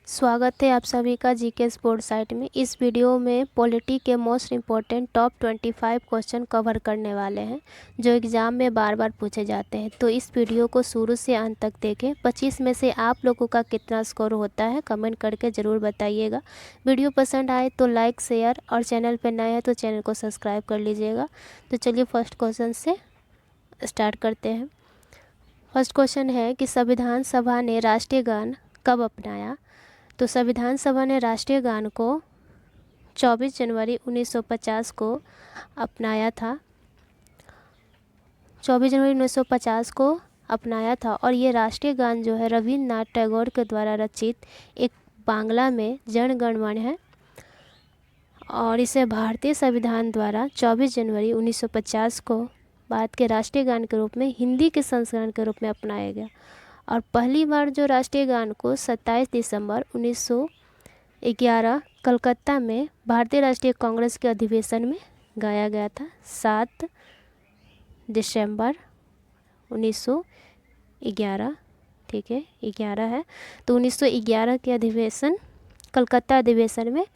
स्वागत है आप सभी का जीके स्पोर्ट साइट में। इस वीडियो में पॉलिटी के most important top 25 question cover करने वाले हैं जो एग्ज़ाम में बार बार पूछे जाते हैं। तो इस वीडियो को शुरू से अंत तक देखें। 25 में से आप लोगों का कितना स्कोर होता है कमेंट करके ज़रूर बताइएगा। वीडियो पसंद आए तो लाइक शेयर और चैनल पर नए हैं तो चैनल को सब्सक्राइब कर लीजिएगा। तो चलिए फर्स्ट क्वेश्चन से स्टार्ट करते हैं। फर्स्ट क्वेश्चन है कि संविधान सभा ने राष्ट्रीय गान कब अपनाया। तो संविधान सभा ने राष्ट्रीय गान को 24 जनवरी 1950 को अपनाया था। 24 जनवरी 1950 को अपनाया था और ये राष्ट्रीय गान जो है रविन्द्रनाथ टैगोर के द्वारा रचित एक बांग्ला में जन गण मन है और इसे भारतीय संविधान द्वारा 24 जनवरी 1950 को भारत के राष्ट्रीय गान के रूप में हिंदी के संस्करण के रूप में अपनाया गया। और पहली बार जो राष्ट्रीय गान को 27 दिसंबर 1911 कलकत्ता में भारतीय राष्ट्रीय कांग्रेस के अधिवेशन में गाया गया था। 7 दिसंबर 1911, ठीक है 11 है, तो 1911 के अधिवेशन कलकत्ता अधिवेशन में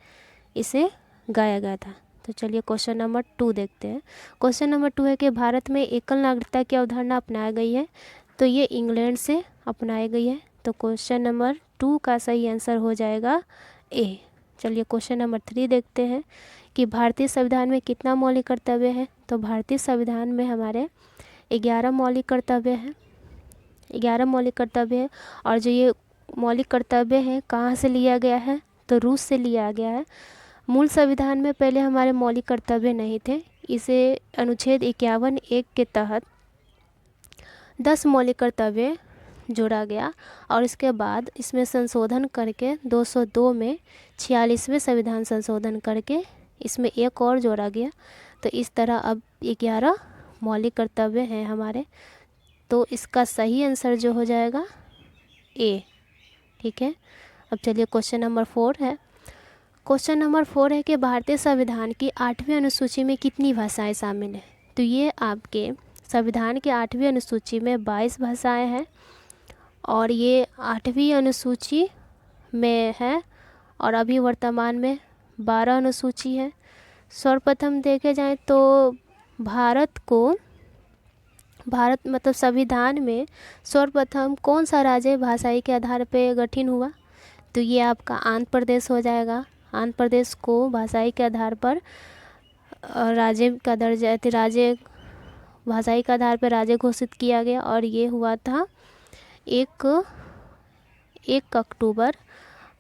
इसे गाया गया था। तो चलिए क्वेश्चन नंबर 2 देखते हैं। क्वेश्चन नंबर 2 है कि भारत में एकल नागरिकता की अवधारणा अपनाई गई है। तो ये इंग्लैंड से अपनाई गई है। तो क्वेश्चन नंबर 2 का सही आंसर हो जाएगा ए। चलिए क्वेश्चन नंबर 3 देखते हैं कि भारतीय संविधान में कितना मौलिक कर्तव्य है। तो भारतीय संविधान में हमारे 11 मौलिक कर्तव्य हैं। 11 मौलिक कर्तव्य है और जो ये मौलिक कर्तव्य है कहाँ से लिया गया है, तो रूस से लिया गया है। मूल संविधान में पहले हमारे मौलिक कर्तव्य नहीं थे। इसे अनुच्छेद 51(1) के तहत 10 मौलिक कर्तव्य जोड़ा गया और इसके बाद इसमें संशोधन करके 202 में 46वें संविधान संशोधन करके इसमें एक और जोड़ा गया। तो इस तरह अब 11 मौलिक कर्तव्य हैं हमारे। तो इसका सही आंसर जो हो जाएगा ए, ठीक है। अब चलिए क्वेश्चन नंबर 4 है। क्वेश्चन नंबर 4 है कि भारतीय संविधान की 8वीं अनुसूची में कितनी भाषाएं शामिल हैं। तो ये आपके संविधान के 8वीं अनुसूची में 22 भाषाएं हैं और ये 8वीं अनुसूची में है और अभी वर्तमान में 12 अनुसूची है। सर्वप्रथम देखे जाए तो भारत मतलब संविधान में सर्वप्रथम कौन सा राज्य भाषाई के आधार पर गठन हुआ। तो ये आपका आंध्र प्रदेश हो जाएगा। आंध्र प्रदेश को भाषाई के आधार पर राज्य का दर्जा राज्य भाषाई के आधार पर राज्य घोषित किया गया और ये हुआ था 1 अक्टूबर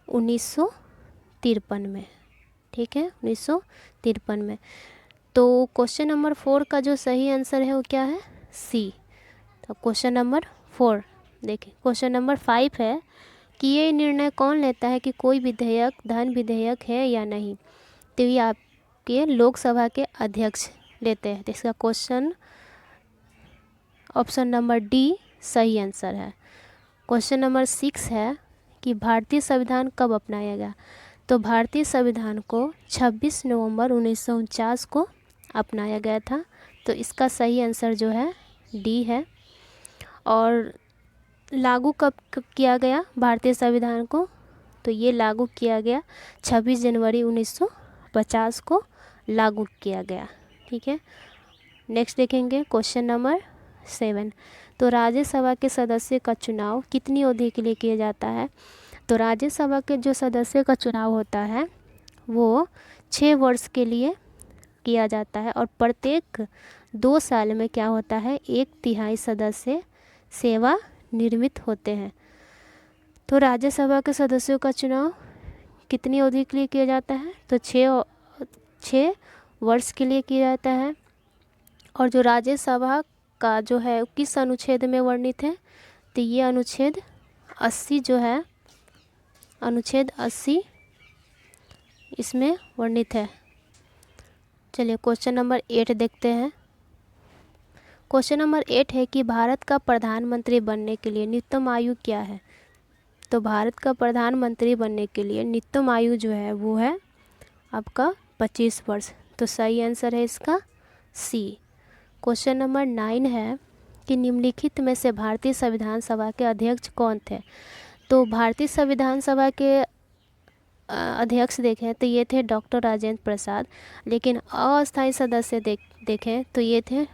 1953 में, ठीक है 1953 में। तो क्वेश्चन नंबर 4 का जो सही आंसर है वो क्या है, सी। तो क्वेश्चन नंबर 4 देखें। क्वेश्चन नंबर 5 है कि ये निर्णय कौन लेता है कि कोई विधेयक धन विधेयक है या नहीं। तो ये आपके लोकसभा के अध्यक्ष लेते हैं। तो इसका क्वेश्चन ऑप्शन नंबर डी सही आंसर है। क्वेश्चन नंबर 6 है कि भारतीय संविधान कब अपनाया गया। तो भारतीय संविधान को 26 नवंबर 1949 को अपनाया गया था। तो इसका सही आंसर जो है डी है। और लागू कब किया गया भारतीय संविधान को, तो ये लागू किया गया 26 जनवरी 1950 को लागू किया गया, ठीक है। नेक्स्ट देखेंगे क्वेश्चन नंबर 7। तो राज्यसभा के सदस्य का चुनाव कितनी अवधि के लिए किया जाता है। तो राज्यसभा के जो सदस्य का चुनाव होता है वो 6 वर्ष के लिए किया जाता है और प्रत्येक 2 साल में क्या होता है 1/3 सदस्य सेवा निर्मित होते हैं। तो राज्यसभा के सदस्यों का चुनाव कितनी अवधि के लिए किया जाता है, तो 6 वर्ष के लिए किया जाता है। और जो राज्यसभा का जो है किस अनुच्छेद में वर्णित है, तो ये अनुच्छेद 80 जो है, अनुच्छेद 80 इसमें वर्णित है। चलिए क्वेश्चन नंबर 8 देखते हैं। क्वेश्चन नंबर 8 है कि भारत का प्रधानमंत्री बनने के लिए न्यूनतम आयु क्या है। तो भारत का प्रधानमंत्री बनने के लिए न्यूनतम आयु जो है वो है आपका 25 वर्ष। तो सही आंसर है इसका सी। क्वेश्चन नंबर 9 है कि निम्नलिखित में से भारतीय संविधान सभा के अध्यक्ष कौन थे। तो भारतीय संविधान सभा के अध्यक्ष देखें तो ये थे डॉक्टर राजेंद्र प्रसाद, लेकिन अस्थायी सदस्य देखें तो ये थे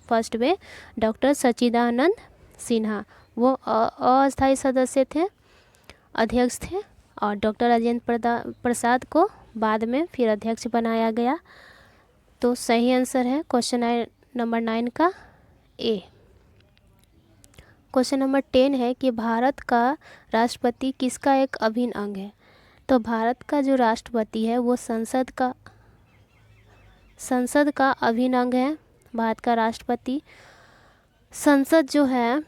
फर्स्ट में डॉक्टर सच्चिदानंद सिन्हा, वो अस्थायी सदस्य थे, अध्यक्ष थे, और डॉक्टर राजेंद्र प्रसाद को बाद में फिर अध्यक्ष बनाया गया। तो सही आंसर है क्वेश्चन नंबर 9 का ए। क्वेश्चन नंबर 10 है कि भारत का राष्ट्रपति किसका एक अभिन्न अंग है। तो भारत का जो राष्ट्रपति है वो संसद का अभिन्न अंग है। भारत का राष्ट्रपति, संसद जो है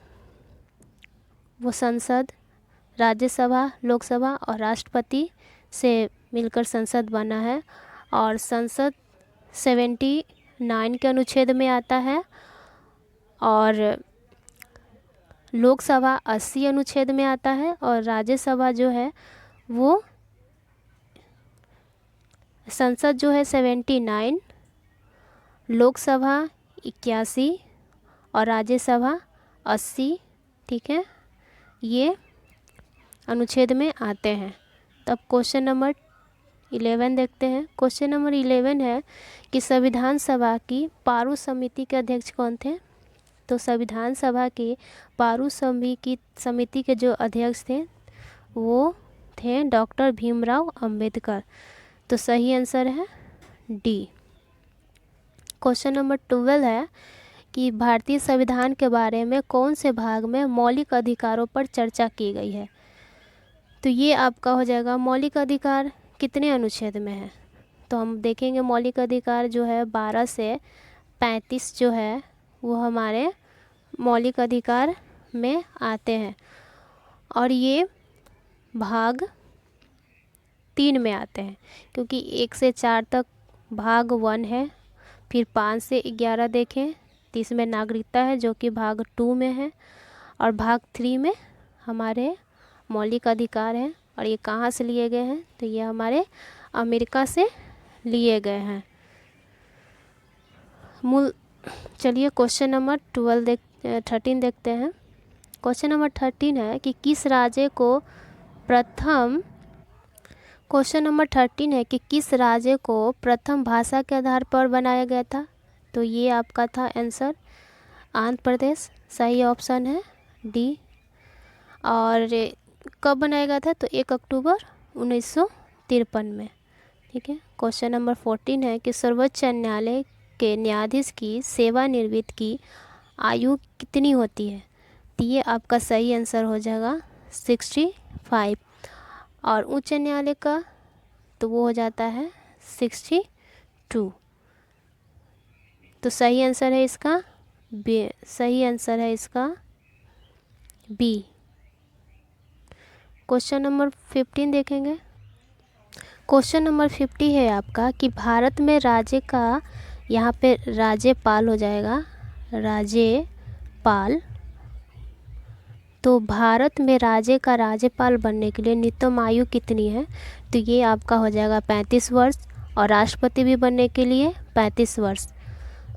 वो संसद, राज्यसभा, लोकसभा और राष्ट्रपति से मिलकर संसद बना है, और संसद 79 के अनुच्छेद में आता है, और लोकसभा 80 अनुच्छेद में आता है, और राज्यसभा जो है वो संसद जो है 79, लोकसभा 81 और राज्यसभा 80, ठीक है, ये अनुच्छेद में आते हैं। तब क्वेश्चन नंबर 11 देखते हैं। क्वेश्चन नंबर 11 है कि संविधान सभा की पारू समिति के अध्यक्ष कौन थे। तो संविधान सभा की पारू समिति के जो अध्यक्ष थे वो थे डॉक्टर भीमराव अंबेडकर। तो सही आंसर है डी। क्वेश्चन नंबर 12 है कि भारतीय संविधान के बारे में कौन से भाग में मौलिक अधिकारों पर चर्चा की गई है। तो ये आपका हो जाएगा मौलिक अधिकार कितने अनुच्छेद में है। तो हम देखेंगे मौलिक अधिकार जो है 12 से 35 जो है वो हमारे मौलिक अधिकार में आते हैं, और ये भाग 3 में आते हैं, क्योंकि 1 से 4 तक भाग 1 है, फिर 5 से 11 देखें तो इसमें नागरिकता है जो कि भाग 2 में है, और भाग 3 में हमारे मौलिक अधिकार हैं। और ये कहाँ से लिए गए हैं, तो ये हमारे अमेरिका से लिए गए हैं। चलिए क्वेश्चन नंबर 13 देखते हैं। क्वेश्चन नंबर 13 है कि किस राज्य को प्रथम भाषा के आधार पर बनाया गया था। तो ये आपका था आंसर आंध्र प्रदेश, सही ऑप्शन है डी। और कब बनाया गया था, तो 1 अक्टूबर 1953 में, ठीक है। क्वेश्चन नंबर 14 है कि सर्वोच्च न्यायालय के न्यायाधीश की सेवानिवृत्ति की आयु कितनी होती है। तो ये आपका सही आंसर हो जाएगा 65, और उच्च न्यायालय का तो वो हो जाता है 62। तो सही आंसर है इसका बी, बी। क्वेश्चन नंबर 15 देखेंगे। क्वेश्चन नंबर 50 है आपका कि भारत में राज्य का, यहाँ पे राज्यपाल हो जाएगा, राज्यपाल। तो भारत में राज्य का राज्यपाल बनने के लिए न्यूनतम आयु कितनी है। तो ये आपका हो जाएगा 35 वर्ष, और राष्ट्रपति भी बनने के लिए 35 वर्ष।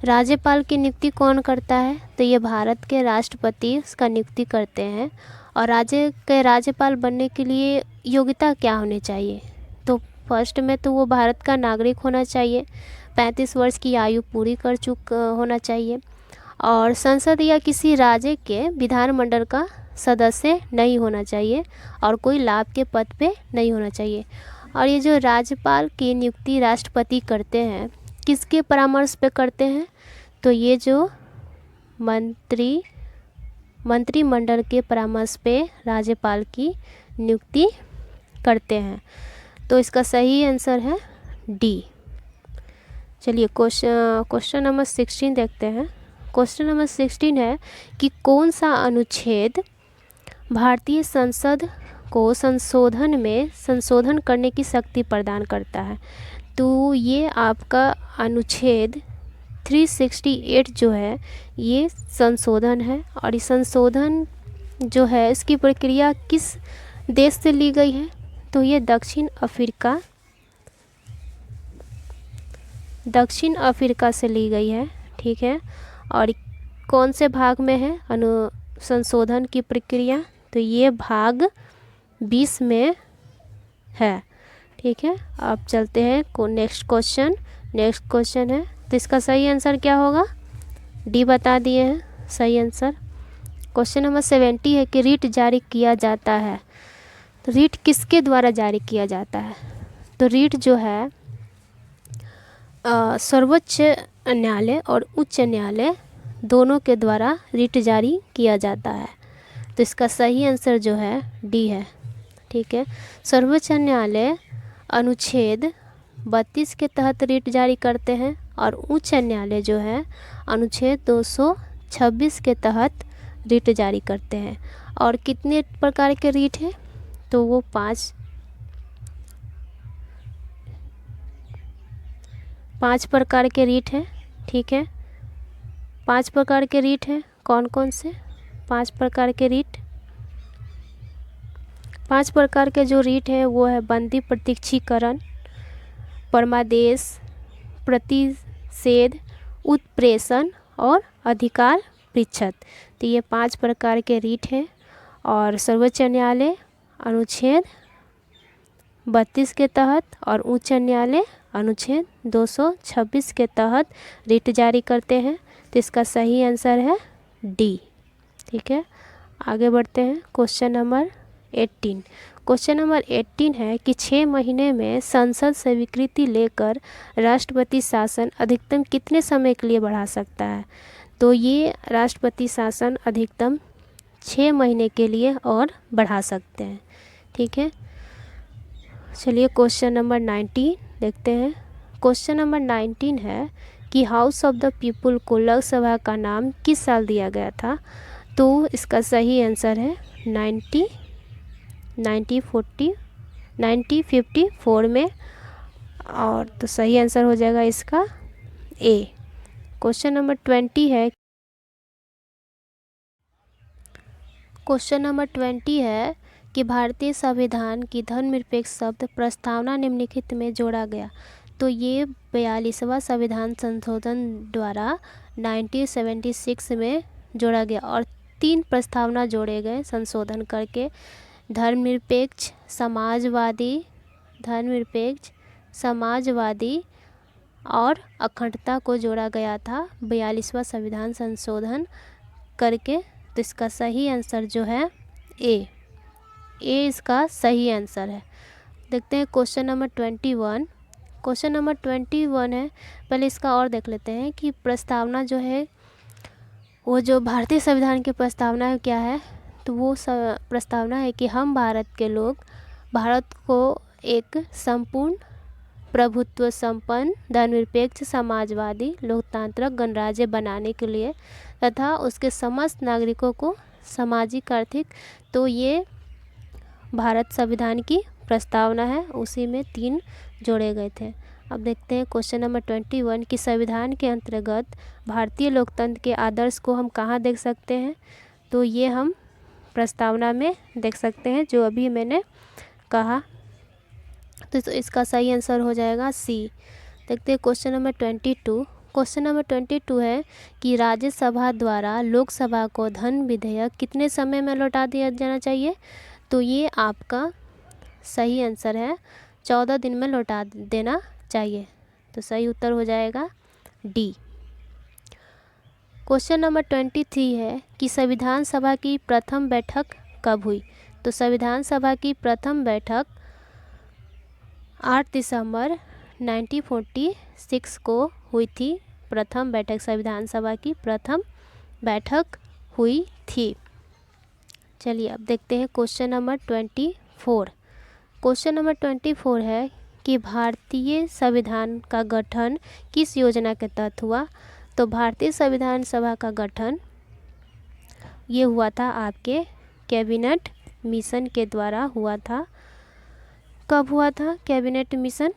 राज्यपाल की नियुक्ति कौन करता है, तो ये भारत के राष्ट्रपति इसका नियुक्ति करते हैं। और राज्य के राज्यपाल बनने के लिए योग्यता क्या होनी चाहिए, तो फर्स्ट में तो वो भारत का नागरिक होना चाहिए, 35 वर्ष की आयु पूरी कर होना चाहिए, और संसद या किसी राज्य के विधानमंडल का सदस्य नहीं होना चाहिए, और कोई लाभ के पद पे नहीं होना चाहिए। और ये जो राज्यपाल की नियुक्ति राष्ट्रपति करते हैं किसके परामर्श पे करते हैं, तो ये जो मंत्रिमंडल के परामर्श पे राज्यपाल की नियुक्ति करते हैं। तो इसका सही आंसर है डी। चलिए क्वेश्चन नंबर 16 देखते हैं। क्वेश्चन नंबर 16 है कि कौन सा अनुच्छेद भारतीय संसद को संशोधन करने की शक्ति प्रदान करता है। तो ये आपका अनुच्छेद 368 जो है ये संशोधन है, और ये संशोधन जो है इसकी प्रक्रिया किस देश से ली गई है, तो ये दक्षिण अफ्रीका से ली गई है, ठीक है। और कौन से भाग में है संशोधन की प्रक्रिया, तो ये भाग 20 में है। ठीक है, अब चलते हैं नेक्स्ट क्वेश्चन। नेक्स्ट क्वेश्चन है, तो इसका सही आंसर क्या होगा? डी बता दिए हैं सही आंसर। क्वेश्चन नंबर 70 है कि रीट जारी किया जाता है, तो रीट किसके द्वारा जारी किया जाता है? तो रीट जो है सर्वोच्च न्यायालय और उच्च न्यायालय दोनों के द्वारा रीट जारी किया जाता है। तो इसका सही आंसर जो है डी है। ठीक है, सर्वोच्च न्यायालय अनुच्छेद 32 के तहत रीट जारी करते हैं और उच्च न्यायालय जो है अनुच्छेद 226 के तहत रीट जारी करते हैं। और कितने प्रकार के रीट हैं? तो वो पांच प्रकार के रीट हैं। ठीक है, 5 प्रकार के रीट हैं। कौन कौन से 5 प्रकार के रीट? 5 प्रकार के जो रीट है वो है बंदी प्रत्यक्षीकरण, परमादेश, प्रतिषेध, उत्प्रेषण और अधिकार पृच्छत। तो ये 5 प्रकार के रीट हैं और सर्वोच्च न्यायालय अनुच्छेद 32 के तहत और उच्च न्यायालय अनुच्छेद 226 के तहत रीट जारी करते हैं। तो इसका सही आंसर है डी। ठीक है, आगे बढ़ते हैं। Question number 18। क्वेश्चन नंबर 18 है कि 6 महीने में संसद से स्वीकृति लेकर राष्ट्रपति शासन अधिकतम कितने समय के लिए बढ़ा सकता है? तो ये राष्ट्रपति शासन अधिकतम 6 महीने के लिए और बढ़ा सकते हैं। ठीक है, चलिए क्वेश्चन नंबर 19 देखते हैं। क्वेश्चन नंबर 19 है कि हाउस ऑफ द पीपुल को लोकसभा का नाम किस साल दिया गया था? तो इसका सही आंसर है 1954 में, और तो सही आंसर हो जाएगा इसका ए। क्वेश्चन नंबर 20 है। क्वेश्चन नंबर 20 है कि भारतीय संविधान की धर्मनिरपेक्ष शब्द प्रस्तावना निम्नलिखित में जोड़ा गया। तो ये 42वां संविधान संशोधन द्वारा 1976 में जोड़ा गया और 3 प्रस्तावना जोड़े गए संशोधन करके। धर्मनिरपेक्ष, समाजवादी और अखंडता को जोड़ा गया था 42वां संविधान संशोधन करके। तो इसका सही आंसर जो है ए इसका सही आंसर है। देखते हैं क्वेश्चन नंबर 21। क्वेश्चन नंबर 21 है, पहले इसका और देख लेते हैं कि प्रस्तावना जो है वो जो भारतीय संविधान की प्रस्तावना है क्या है? तो वो प्रस्तावना है कि हम भारत के लोग भारत को एक संपूर्ण प्रभुत्व संपन्न धर्मनिरपेक्ष समाजवादी लोकतांत्रिक गणराज्य बनाने के लिए तथा उसके समस्त नागरिकों को सामाजिक आर्थिक, तो ये भारत संविधान की प्रस्तावना है, उसी में 3 जोड़े गए थे। अब देखते हैं क्वेश्चन नंबर 21 कि संविधान के अंतर्गत भारतीय लोकतंत्र के आदर्श को हम कहाँ देख सकते हैं? तो ये हम प्रस्तावना में देख सकते हैं जो अभी मैंने कहा। तो इसका सही आंसर हो जाएगा सी। देखते हैं क्वेश्चन नंबर 22। क्वेश्चन नंबर 22 है कि राज्यसभा द्वारा लोकसभा को धन विधेयक कितने समय में लौटा दिया जाना चाहिए? तो ये आपका सही आंसर है 14 दिन में लौटा देना चाहिए। तो सही उत्तर हो जाएगा डी। क्वेश्चन नंबर 23 है कि संविधान सभा की प्रथम बैठक कब हुई? तो संविधान सभा की प्रथम बैठक 8 दिसंबर 1946 को हुई थी। प्रथम बैठक, संविधान सभा की प्रथम बैठक हुई थी। चलिए अब देखते हैं क्वेश्चन नंबर 24। क्वेश्चन नंबर 24 है कि भारतीय संविधान का गठन किस योजना के तहत हुआ? तो भारतीय संविधान सभा का गठन ये हुआ था आपके कैबिनेट मिशन के द्वारा हुआ था। कब हुआ था कैबिनेट मिशन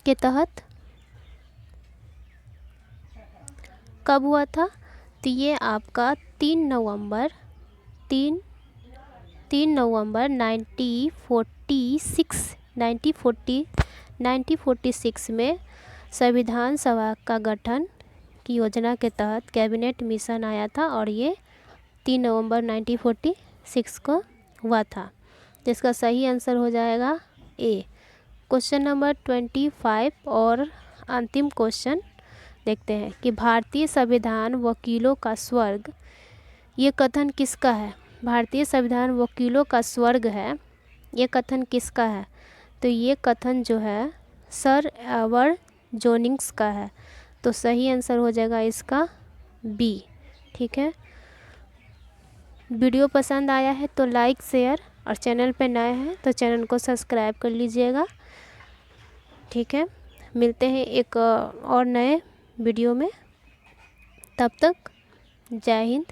के तहत? कब हुआ था? तो ये आपका 3 नवंबर 1946 में संविधान सभा का गठन की योजना के तहत कैबिनेट मिशन आया था और ये 3 नवंबर 1946 को हुआ था। तो इसका सही आंसर हो जाएगा ए। क्वेश्चन नंबर 25 और अंतिम क्वेश्चन देखते हैं कि भारतीय संविधान वकीलों का स्वर्ग, ये कथन किसका है? भारतीय संविधान वकीलों का स्वर्ग है, ये कथन किसका है? तो ये कथन जो है सर एडवर्ड जोनिस का है। तो सही आंसर हो जाएगा इसका बी। ठीक है, वीडियो पसंद आया है तो लाइक शेयर, और चैनल पे नए हैं तो चैनल को सब्सक्राइब कर लीजिएगा। ठीक है, मिलते हैं एक और नए वीडियो में, तब तक जय हिंद।